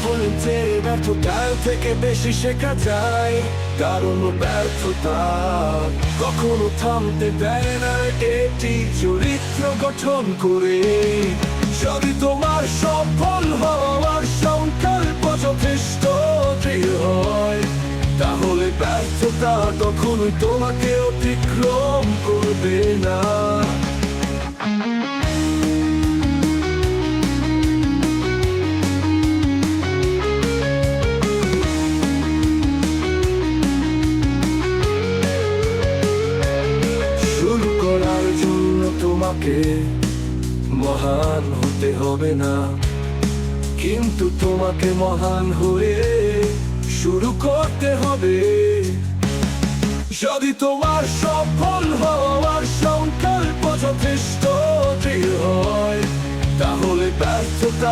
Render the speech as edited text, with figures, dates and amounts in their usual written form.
সাফল্যে ব্যর্থতার থেকে বেশি শেখা যায়, কারণ ব্যর্থতা কখনো থামতে দেয় না, এটি চরিত্র গঠন করে। যদি তোমার সফল হওয়ার সংকল্প যথেষ্ট দৃঢ় হয়, তাহলে ব্যর্থতা তখনই তোমাকে অতিক্রম করবে না। শুরু করার জন্য তোমাকে মহান হতে হবে না, কিন্তু তোমাকে মহান হয়ে শুরু করতে হবে। যদি তোমার সফল হওয়ার সংকল্প যথেষ্ট দৃঢ় হয়, তাহলে ব্যর্থতা